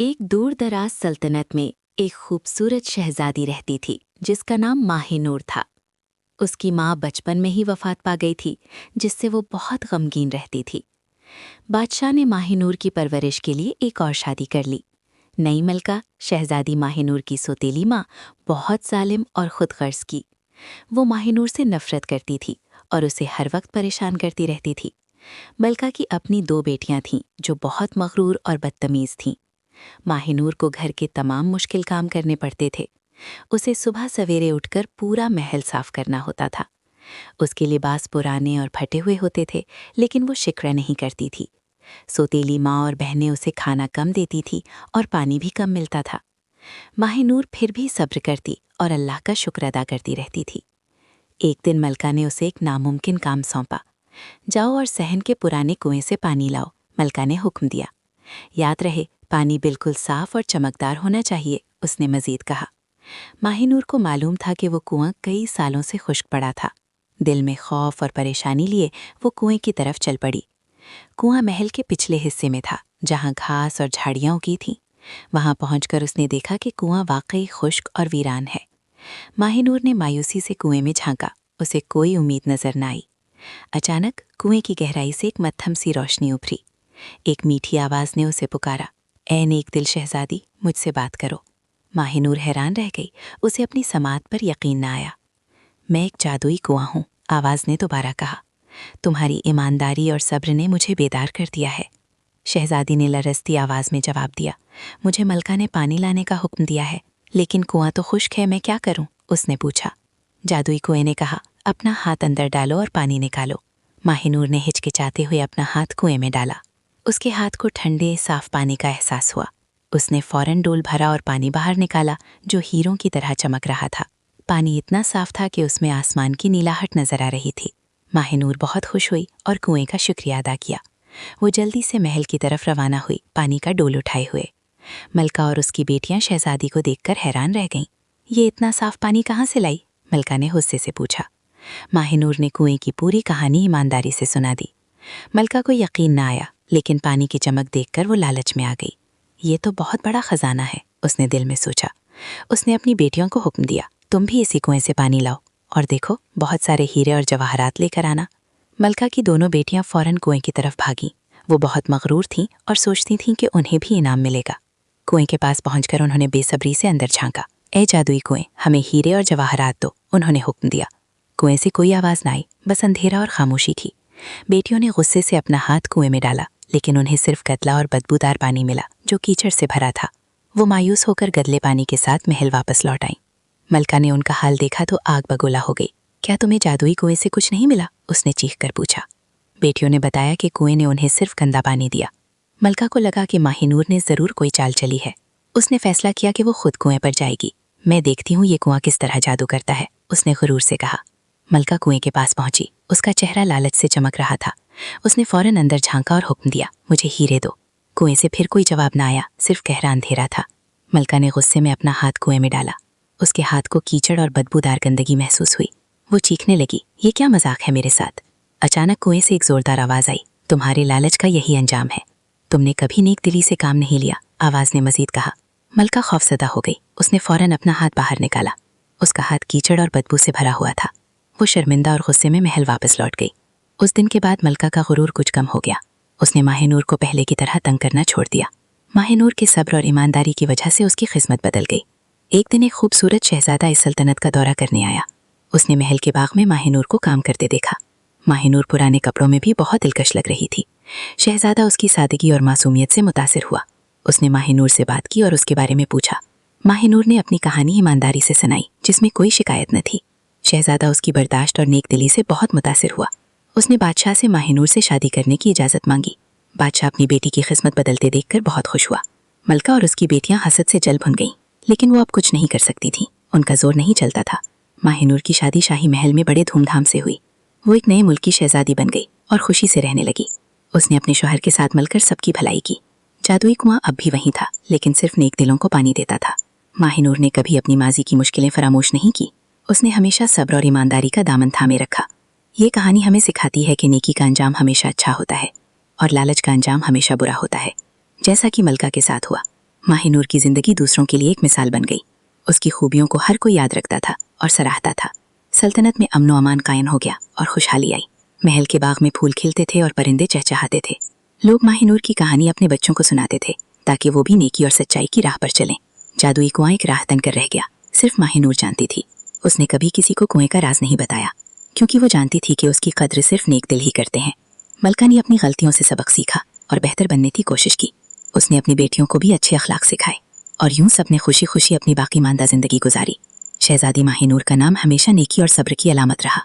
एक दूर दराज सल्तनत में एक खूबसूरत शहजादी रहती थी जिसका नाम माहिनूर था। उसकी माँ बचपन में ही वफात पा गई थी, जिससे वो बहुत गमगीन रहती थी। बादशाह ने माहिनूर की परवरिश के लिए एक और शादी कर ली। नई मलका शहजादी माहिनूर की सौतेली माँ बहुत जालिम और खुदगर्ज की। वो माहिनूर से नफरत करती थी और उसे हर वक्त परेशान करती रहती थी। मलका की अपनी 2 बेटियां थीं जो बहुत मगरूर और बदतमीज थीं। माहिनूर को घर के तमाम मुश्किल काम करने पड़ते थे। उसे सुबह सवेरे उठकर पूरा महल साफ करना होता था। उसके लिबास पुराने और फटे हुए होते थे, लेकिन वो शिकवा नहीं करती थी। सौतेली माँ और बहनें उसे खाना कम देती थी और पानी भी कम मिलता था। माहिनूर फिर भी सब्र करती और अल्लाह का शुक्र अदा करती रहती थी। एक दिन मलका ने उसे एक नामुमकिन काम सौंपा। जाओ और सहन के पुराने कुएं से पानी लाओ, मलका ने हुक्म दिया। याद रहे, पानी बिल्कुल साफ और चमकदार होना चाहिए, उसने मजीद कहा। माहिनूर को मालूम था कि वो कुआं कई सालों से खुश्क पड़ा था। दिल में खौफ और परेशानी लिए वो कुएं की तरफ चल पड़ी। कुआं महल के पिछले हिस्से में था, जहां घास और झाड़ियां उगी थीं। वहां पहुंचकर उसने देखा कि कुआं वाकई खुश्क और वीरान है। माहिनूर ने मायूसी से कुएं में झांका। उसे कोई उम्मीद नजर न आई। अचानक कुएं की गहराई से एक मत्थम सी रोशनी उभरी। एक मीठी आवाज ने उसे पुकारा, ऐ नेक दिल शहजादी, मुझसे बात करो। माहिनूर हैरान रह गई। उसे अपनी समात पर यकीन न आया। मैं एक जादुई कुआं हूँ, आवाज ने दोबारा कहा। तुम्हारी ईमानदारी और सब्र ने मुझे बेदार कर दिया है। शहजादी ने लरजती आवाज में जवाब दिया, मुझे मलका ने पानी लाने का हुक्म दिया है, लेकिन कुआं तो खुश्क है, मैं क्या करूं? उसने पूछा। जादुई कुएं ने कहा, अपना हाथ अंदर डालो और पानी निकालो। माहिनूर ने हिचकिचाते हुए अपना हाथ कुएं में डाला। उसके हाथ को ठंडे साफ पानी का एहसास हुआ। उसने फौरन डोल भरा और पानी बाहर निकाला, जो हीरों की तरह चमक रहा था। पानी इतना साफ था कि उसमें आसमान की नीलाहट नजर आ रही थी। माहिनूर बहुत खुश हुई और कुएं का शुक्रिया अदा किया। वो जल्दी से महल की तरफ रवाना हुई, पानी का डोल उठाए हुए। मलका और उसकी बेटियां शहजादी को देखकर हैरान रह गईं। ये इतना साफ पानी कहाँ से लाई? मलका ने गुस्से से पूछा। माहिनूर ने कुएं की पूरी कहानी ईमानदारी से सुना दी। मलका को यकीन न आया, लेकिन पानी की चमक देखकर वो लालच में आ गई। ये तो बहुत बड़ा खजाना है, उसने दिल में सोचा। उसने अपनी बेटियों को हुक्म दिया, तुम भी इसी कुएं से पानी लाओ और देखो, बहुत सारे हीरे और जवाहरात लेकर आना। मलका की दोनों बेटियां फौरन कुएं की तरफ भागीं। वो बहुत मगरूर थीं और सोचती थीं कि उन्हें भी इनाम मिलेगा। कुएं के पास पहुंचकर उन्होंने बेसब्री से अंदर झांका। ए जादुई कुएं, हमें हीरे और जवाहरात दो, उन्होंने हुक्म दिया। कुएं से कोई आवाज न आई, बस अंधेरा और खामोशी थी। बेटियों ने गुस्से से अपना हाथ कुएं में डाला, लेकिन उन्हें सिर्फ गदला और बदबूदार पानी मिला, जो कीचड़ से भरा था। वो मायूस होकर गदले पानी के साथ महल वापस लौट आईं। मलका ने उनका हाल देखा तो आग बगोला हो गई। क्या तुम्हें जादुई कुएं से कुछ नहीं मिला? उसने चीख कर पूछा। बेटियों ने बताया कि कुएं ने उन्हें सिर्फ गंदा पानी दिया। मलका को लगा कि माहिनूर ने जरूर कोई चाल चली है। उसने फैसला किया कि वो खुद कुएं पर जाएगी। मैं देखती हूँ ये कुआं किस तरह जादू करता है, उसने गुरूर से कहा। मलका कुएं के पास पहुंची। उसका चेहरा लालच से चमक रहा था। उसने फौरन अंदर झांका और हुक्म दिया, मुझे हीरे दो। कुएं से फिर कोई जवाब न आया, सिर्फ गहरा अंधेरा था। मलका ने गुस्से में अपना हाथ कुएं में डाला। उसके हाथ को कीचड़ और बदबूदार गंदगी महसूस हुई। वो चीखने लगी, ये क्या मजाक है मेरे साथ? अचानक कुएं से एक जोरदार आवाज आई, तुम्हारे लालच का यही अंजाम है। तुमने कभी नेक दिली से काम नहीं लिया, आवाज ने मजीद कहा। मलका खौफजदा हो गई। उसने फौरन अपना हाथ बाहर निकाला। उसका हाथ कीचड़ और बदबू से भरा हुआ था। वो शर्मिंदा और गुस्से में महल वापस लौट गई। उस दिन के बाद मलका का गुरूर कुछ कम हो गया। उसने माहिनूर को पहले की तरह तंग करना छोड़ दिया। माहिनूर के सब्र और ईमानदारी की वजह से उसकी किस्मत बदल गई। एक दिन एक खूबसूरत शहजादा इस सल्तनत का दौरा करने आया। उसने महल के बाग में माहिनूर को काम करते देखा। माहिनूर पुराने कपड़ों में भी बहुत दिलकश लग रही थी। शहजादा उसकी सादगी और मासूमियत से मुतासिर हुआ। उसने माहिनूर से बात की और उसके बारे में पूछा। माहिनूर ने अपनी कहानी ईमानदारी से सुनाई, जिसमें कोई शिकायत न थी। शहजादा उसकी बर्दाश्त और नेक दिली से बहुत मुतासिर हुआ। उसने बादशाह से माहिनूर से शादी करने की इजाज़त मांगी। बादशाह अपनी बेटी की किस्मत बदलते देखकर बहुत खुश हुआ। मलका और उसकी बेटियां हसद से जल भुन गईं, लेकिन वो अब कुछ नहीं कर सकती थीं। उनका जोर नहीं चलता था। माहिनूर की शादी शाही महल में बड़े धूमधाम से हुई। वो एक नए मुल्क की शहजादी बन गई और खुशी से रहने लगी। उसने अपने शौहर के साथ मिलकर सबकी भलाई की। जादुई कुआं अब भी वहीं था, लेकिन सिर्फ नेक दिलों को पानी देता था। माहिनूर ने कभी अपनी माजी की मुश्किलें फरामोश नहीं की। उसने हमेशा सब्र और ईमानदारी का दामन थामे रखा। ये कहानी हमें सिखाती है कि नेकी का अंजाम हमेशा अच्छा होता है और लालच का अंजाम हमेशा बुरा होता है, जैसा कि मलका के साथ हुआ। माहिनूर की जिंदगी दूसरों के लिए एक मिसाल बन गई। उसकी खूबियों को हर कोई याद रखता था और सराहता था। सल्तनत में अमन अमान कायम हो गया और खुशहाली आई। महल के बाग में फूल खिलते थे और परिंदे चहचहाते थे। लोग माहिनूर की कहानी अपने बच्चों को सुनाते थे ताकि वो भी नेकी और सच्चाई की राह पर चलें। जादुई कुआं एक राह बनकर रह गया। सिर्फ माहिनूर जानती थी। उसने कभी किसी को कुएं का राज नहीं बताया, क्योंकि वो जानती थी कि उसकी कद्र सिर्फ नेक दिल ही करते हैं। मलका ने अपनी गलतियों से सबक सीखा और बेहतर बनने की कोशिश की। उसने अपनी बेटियों को भी अच्छे अखलाक सिखाए और यूं सबने खुशी खुशी अपनी बाकी मानदा जिंदगी गुजारी। शहजादी माहिनूर का नाम हमेशा नेकी और सब्र की अलामत रहा।